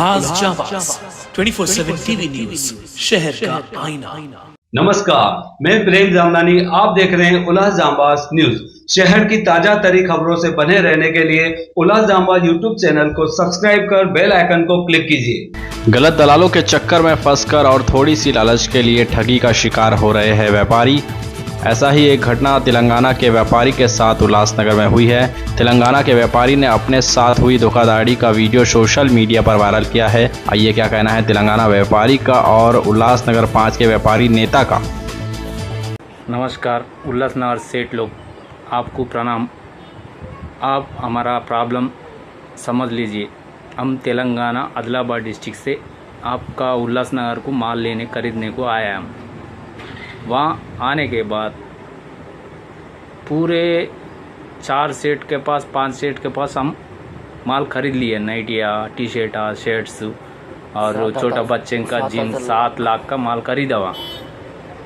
उल्हास जाबाज 24/7 TV news, शहर का आईना। नमस्कार, मैं प्रेम जामनानी। आप देख रहे हैं उल्हास जाबाज न्यूज। शहर की ताजा तरीन खबरों से बने रहने के लिए उल्हास जाबाज यूट्यूब चैनल को सब्सक्राइब कर बेल आइकन को क्लिक कीजिए। गलत दलालों के चक्कर में फंसकर और थोड़ी सी लालच के लिए ठगी का शिकार हो रहे हैं व्यापारी। ऐसा ही एक घटना तेलंगाना के व्यापारी के साथ उल्लासनगर में हुई है। तेलंगाना के व्यापारी ने अपने साथ हुई धोखाधड़ी का वीडियो सोशल मीडिया पर वायरल किया है। आइए क्या कहना है तेलंगाना व्यापारी का और उल्लासनगर 5 के व्यापारी नेता का। नमस्कार उल्लासनगर सेठ लोग, आपको प्रणाम। आप हमारा प्रॉब्लम समझ लीजिए। हम तेलंगाना आदिलाबाद डिस्ट्रिक्ट से आपका उल्लासनगर को माल लेने खरीदने को आया। हम वहाँ आने के बाद पूरे 4 सेट के पास 5 सेट के पास हम माल खरीद लिए। नाइटिया, टी शर्टा, शर्ट्स और छोटा बच्चे का जीन्स 7 लाख का माल खरीदा वहाँ।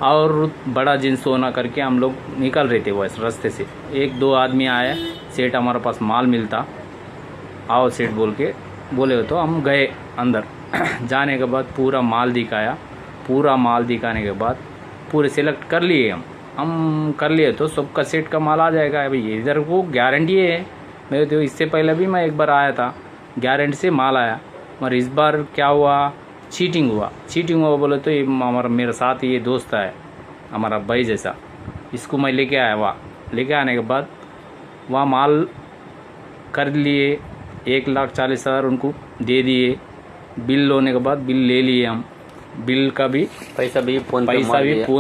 और बड़ा जीन्स होना करके हम लोग निकल रहे थे वैसे रास्ते से। 1-2 आदमी आए, सेठ हमारे पास माल मिलता, आओ सेठ बोल के बोले तो हम गए अंदर। जाने के बाद पूरा माल दिखाया। पूरा माल दिखाने के बाद पूरे सेलेक्ट कर लिए। हम कर लिए तो सबका सेट का माल आ जाएगा। अभी इधर वो गारंटी है। मेरे तो इससे पहले भी मैं एक बार आया था, गारंटी से माल आया। मगर इस बार क्या हुआ, चीटिंग हुआ बोले तो ये हमारा मेरे साथ ये दोस्त है, हमारा भाई जैसा, इसको मैं लेके आया। वहाँ लेके आने के बाद वहाँ माल कर लिए। 1,40,000 उनको दे दिए। बिल होने के बाद बिल ले लिए हम। बिल का भी पैसा भी फोन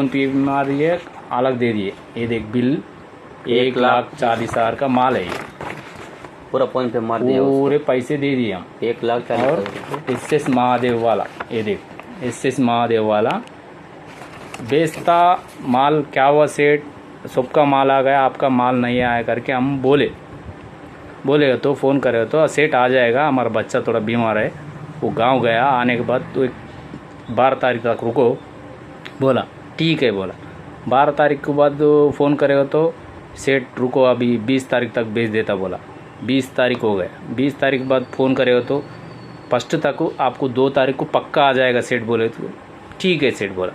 पे मार दिए, अलग दे दिए। ये देख बिल 1,40,000 का माल है। ये पूरा फोन पे मार दिया, पूरे पैसे दे दिए हम। 1,40,000 और SS महादेव वाला, ये देख SS महादेव वाला बेचता माल। क्या हुआ सेठ, सबका माल आ गया, आपका माल नहीं आया करके हम बोले तो फ़ोन करे तो सेठ आ जाएगा, हमारा बच्चा थोड़ा बीमार है। वो गांव गया। आने के बाद तो 12 तारीख तक रुको बोला। ठीक है बोला। 12 तारीख के बाद फ़ोन करेगा तो सेठ रुको अभी 20 तारीख तक भेज देता बोला। 20 तारीख हो गया। 20 तारीख के बाद फ़ोन करेगा तो 1 तक आपको 2 तारीख को पक्का आ जाएगा सेठ बोले तो ठीक है सेठ बोला।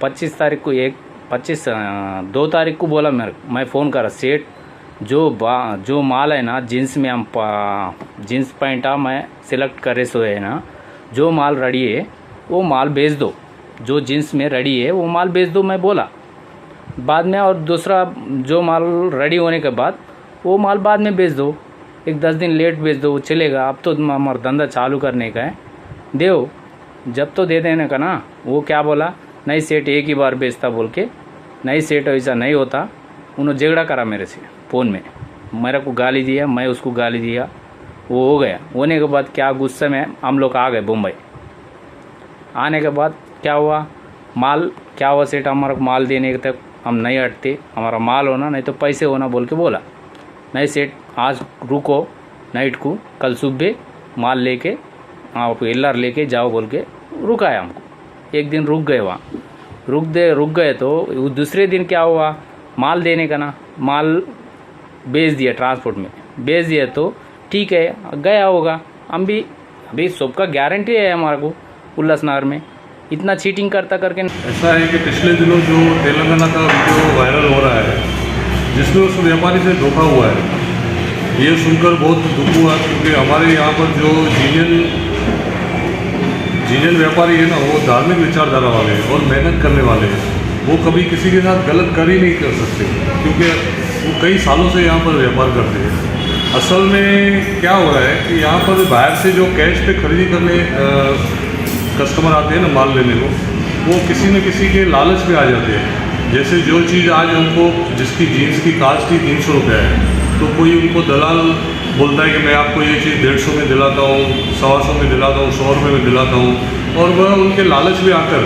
25 तारीख को 2 तारीख को बोला मैं फ़ोन करा सेठ, जो माल है ना जीन्स में हम जीन्स पैंट मैं सिलेक्ट करे सो है ना, जो माल रेडी है वो माल भेज दो। जो जीन्स में रेडी है वो माल भेज दो मैं बोला। बाद में और दूसरा जो माल रेडी होने के बाद वो माल बाद में भेज दो। 10 दिन लेट भेज दो, वो चलेगा। अब तो हमारा धंधा चालू करने का है, देव जब तो दे देने का ना। वो क्या बोला, नहीं सेठ एक ही बार भेजता बोल के। नहीं सेठ ऐसा नहीं होता। उन्होंने झगड़ा करा मेरे से फ़ोन में, मेरे को गाली दिया, मैं उसको गाली दिया। वो हो गया। होने के बाद क्या गुस्से में हम लोग आ गए बम्बई। आने के बाद क्या हुआ, माल क्या हुआ सेठ हमारा माल देने तक हम नहीं हटते। हमारा माल होना नहीं तो पैसे होना बोल के बोला। नहीं सेठ आज रुको, नाइट को कल सुबह माल लेके आप LR लेके जाओ बोल के रुकाया हमको। 1 दिन रुक गए वहाँ। रुक गए तो दूसरे दिन क्या हुआ, माल देने का ना, माल भेज दिया, ट्रांसपोर्ट में भेज दिया तो ठीक है गया होगा। हम भी अभी सबका गारंटी है हमारे को उल्लासनगर में। इतना चीटिंग करके ऐसा है कि पिछले दिनों जो तेलंगाना का वीडियो वायरल हो रहा है जिसमें उस व्यापारी से धोखा हुआ है, ये सुनकर बहुत दुख हुआ। क्योंकि हमारे यहाँ पर जो जीनियल व्यापारी है ना, वो धार्मिक विचारधारा वाले हैं और मेहनत करने वाले हैं। वो कभी किसी के साथ गलत कर ही नहीं कर सकते, क्योंकि वो कई सालों से यहाँ पर व्यापार करते हैं। असल में क्या हो रहा है कि यहाँ पर बाहर से जो कैश पे खरीदी करने कस्टमर आते हैं ना माल लेने को, वो किसी न किसी के लालच में आ जाते हैं। जैसे जो चीज़ आज हमको जिसकी जीन्स की कास्ट ही 300 रुपये है, तो कोई उनको दलाल बोलता है कि मैं आपको ये चीज़ 150 में दिलाता हूँ, 100 में दिलाता हूँ, 100 रुपये में दिलाता हूँ। और वह उनके लालच में आकर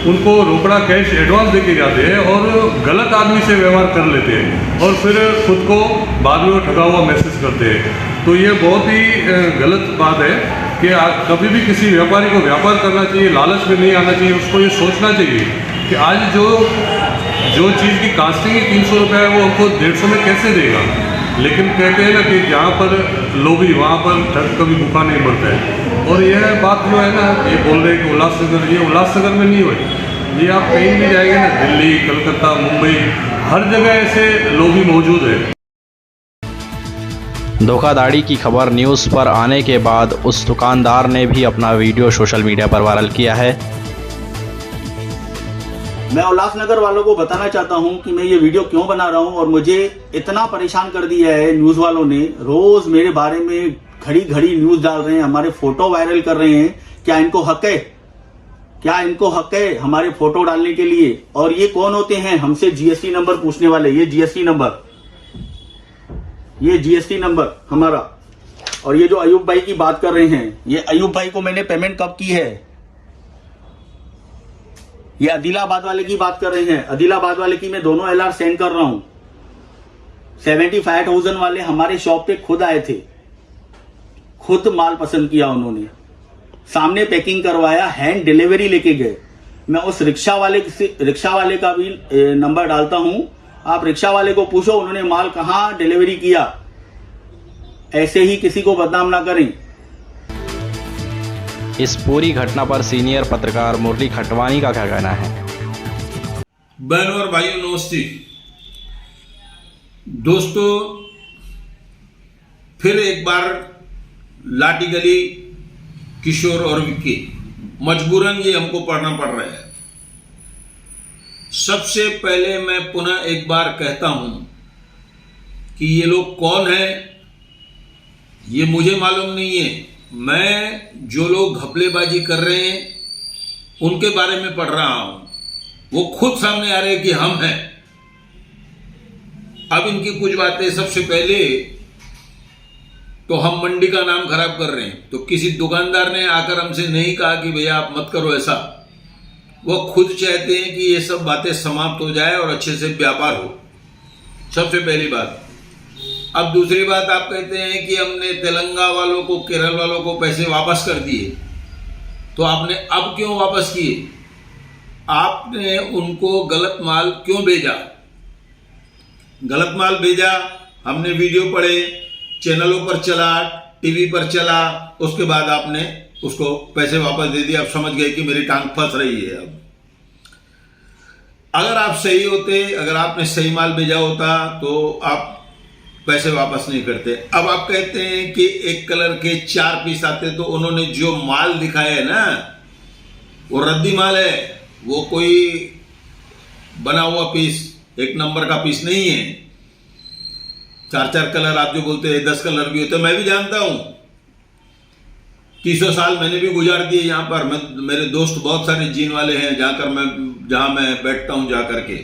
उनको रोकड़ा कैश एडवांस देके जाते हैं और गलत आदमी से व्यवहार कर लेते हैं और फिर खुद को बाद में वो ठगा हुआ महसूस करते हैं। तो ये बहुत ही गलत बात है कि कभी भी किसी व्यापारी को व्यापार करना चाहिए, लालच में नहीं आना चाहिए। उसको ये सोचना चाहिए कि आज जो चीज़ की कास्टिंग ही 300 रुपये है, वो हमको 150 में कैसे देगा। लेकिन कहते हैं ना कि जहाँ पर लोभी वहाँ पर ठग कभी भूखा नहीं मरता है। और यह बात जो है ना, ये बोल रहे हैं कि उल्लासनगर, ये उल्लासनगर में नहीं हुई। ये आप कहीं भी जाएंगे ना, दिल्ली, कलकत्ता, मुंबई, हर जगह ऐसे लोग ही मौजूद हैं। धोखाधड़ी की खबर न्यूज़ पर आने के बाद उस दुकानदार ने भी अपना वीडियो सोशल मीडिया पर वायरल किया है। मैं उल्लासनगर वालों को बताना चाहता हूं कि मैं ये वीडियो क्यों बना रहा हूं और मुझे इतना परेशान कर दिया है न्यूज़ वालों ने। रोज मेरे बारे में घड़ी घड़ी न्यूज़ डाल रहे हैं, हमारे फोटो वायरल कर रहे हैं। क्या इनको हक है? क्या इनको हक है हमारे फोटो डालने के लिए? और ये कौन होते हैं हमसे जीएसटी नंबर पूछने वाले? ये जीएसटी नंबर हमारा। और ये जो अयूब भाई की बात कर रहे हैं, ये अयूब भाई को मैंने पेमेंट कब की है? ये आदिलाबाद वाले की बात कर रहे हैं। आदिलाबाद वाले की मैं दोनों एलआर सेंड कर रहा हूं। 75,000 वाले हमारे शॉप पे खुद आए थे, खुद माल पसंद किया उन्होंने, सामने पैकिंग करवाया, हैंड डिलीवरी लेके गए। मैं उस रिक्शा वाले का भी नंबर डालता हूं, आप रिक्शा वाले को पूछो उन्होंने माल कहां डिलीवरी किया। ऐसे ही किसी को बदनाम ना करें। इस पूरी घटना पर सीनियर पत्रकार मुरली खटवानी का क्या कहना है? बहनों और भाइयों नमस्ते। दोस्तों, फिर एक बार लाठी गली किशोर और विक्की, मजबूरन ये हमको पढ़ना पड़ रहा है। सबसे पहले मैं पुनः एक बार कहता हूं कि ये लोग कौन है ये मुझे मालूम नहीं है। मैं जो लोग घपलेबाजी कर रहे हैं उनके बारे में पढ़ रहा हूं। वो खुद सामने आ रहे हैं कि हम हैं। अब इनकी कुछ बातें, सबसे पहले तो हम मंडी का नाम खराब कर रहे हैं, तो किसी दुकानदार ने आकर हमसे नहीं कहा कि भैया आप मत करो ऐसा। वो खुद चाहते हैं कि ये सब बातें समाप्त हो जाए और अच्छे से व्यापार हो, सबसे पहली बात। अब दूसरी बात, आप कहते हैं कि हमने तेलंगाना वालों को, केरल वालों को पैसे वापस कर दिए, तो आपने अब क्यों वापस किए? आपने उनको गलत माल क्यों भेजा? गलत माल भेजा, हमने वीडियो पढ़े, चैनलों पर चला, टीवी पर चला, उसके बाद आपने उसको पैसे वापस दे दिए। अब समझ गए कि मेरी टांग फंस रही है। अब अगर आप सही होते, अगर आपने सही माल भेजा होता तो आप पैसे वापस नहीं करते। अब आप कहते हैं कि एक कलर के 4 पीस आते, तो उन्होंने जो माल दिखाया है ना, वो रद्दी माल है, वो कोई बना हुआ पीस, एक नंबर का पीस नहीं है। 4 कलर आप जो बोलते हैं, 10 कलर भी होते, मैं भी जानता हूं। 300 साल मैंने भी गुजार दिए यहाँ पर। मेरे दोस्त बहुत सारे जीन वाले हैं, जहां मैं बैठता हूं जाकर के।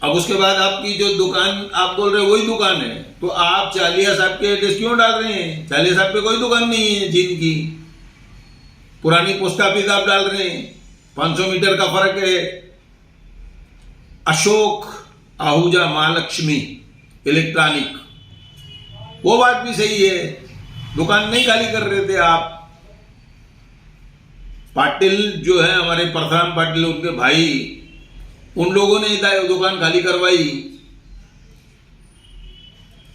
अब उसके बाद आपकी जो दुकान आप बोल रहे हो वही दुकान है, तो आप चालिया साहब के एड्रेस क्यों डाल रहे हैं? चालिया साहब पे कोई दुकान नहीं है जीन की। पुरानी पोस्ट ऑफिस आप डाल रहे हैं, 500 मीटर का फर्क है। अशोक आहूजा महालक्ष्मी इलेक्ट्रॉनिक, वो बात भी सही है, दुकान नहीं खाली कर रहे थे आप। पाटिल जो है हमारे परशुराम पाटिल, उनके भाई, उन लोगों ने दुकान खाली करवाई।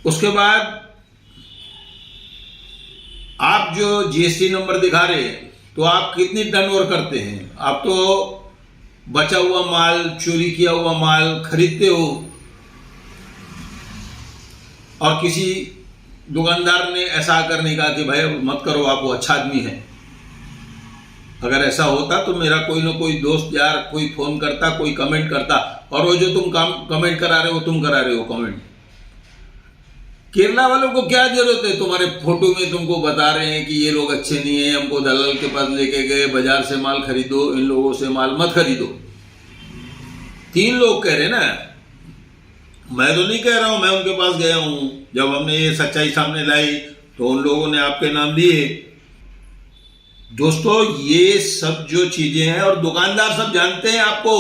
उसके बाद आप जो जीएसटी नंबर दिखा रहे हैं, तो आप कितनी टर्नओवर करते हैं? आप तो बचा हुआ माल, चोरी किया हुआ माल खरीदते हो, और किसी दुकानदार ने ऐसा करने कहा कि भाई मत करो, आप वो अच्छा आदमी है। अगर ऐसा होता तो मेरा कोई ना कोई दोस्त यार कोई फोन करता, कोई कमेंट करता। और वो जो तुम कमेंट करा रहे हो, तुम करा रहे हो कमेंट। केरला वालों को क्या जरूरत है? तुम्हारे फोटो में तुमको बता रहे हैं कि ये लोग अच्छे नहीं है, हमको दलाल के पास लेके गए, बाजार से माल खरीदो, इन लोगों से माल मत खरीदो। 3 लोग कह रहे ना, मैं तो नहीं कह रहा हूं, मैं उनके पास गया हूं। जब हमने ये सच्चाई सामने लाई तो उन लोगों ने आपके नाम दिए। दोस्तों, ये सब जो चीजें हैं, और दुकानदार सब जानते हैं आपको,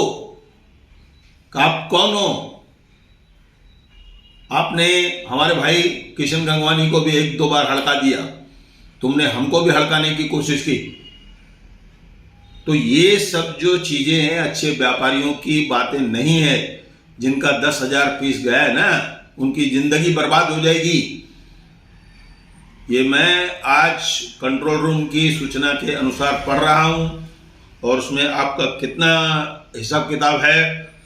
आप कौन हो। आपने हमारे भाई किशन गंगवानी को भी 1-2 बार हड़का दिया, तुमने हमको भी हड़काने की कोशिश की। तो ये सब जो चीजें हैं, अच्छे व्यापारियों की बातें नहीं है। जिनका 10,000 पीस गया है ना, उनकी जिंदगी बर्बाद हो जाएगी। ये मैं आज कंट्रोल रूम की सूचना के अनुसार पढ़ रहा हूँ और उसमें आपका कितना हिसाब किताब है,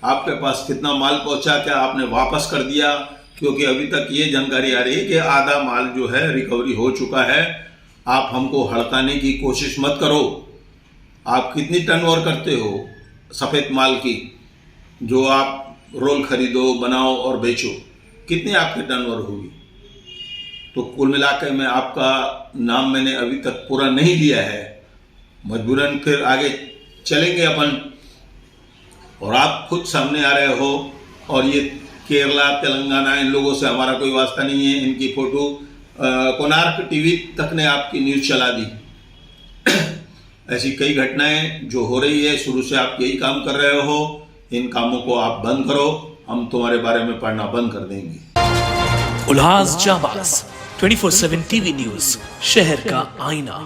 आपके पास कितना माल पहुँचा, क्या आपने वापस कर दिया, क्योंकि अभी तक ये जानकारी आ रही है कि आधा माल जो है रिकवरी हो चुका है। आप हमको हड़काने की कोशिश मत करो। आप कितनी टर्नओवर करते हो सफ़ेद माल की, जो आप रोल खरीदो, बनाओ और बेचो, कितनी आपकी टर्नओवर होगी? तो कुल मिलाकर मैं आपका नाम मैंने अभी तक पूरा नहीं लिया है, मजबूरन फिर आगे चलेंगे अपन। और आप खुद सामने आ रहे हो, और ये केरला तेलंगाना इन लोगों से हमारा कोई वास्ता नहीं है। इनकी फ़ोटो कोणार्क टीवी तक ने आपकी न्यूज़ चला दी। ऐसी कई घटनाएं जो हो रही है, शुरू से आप यही काम कर रहे हो, इन कामों को आप बंद करो, हम तुम्हारे बारे में पढ़ना बंद कर देंगे। उल्लास जाबाज 24/7 टीवी न्यूज, शहर का आईना।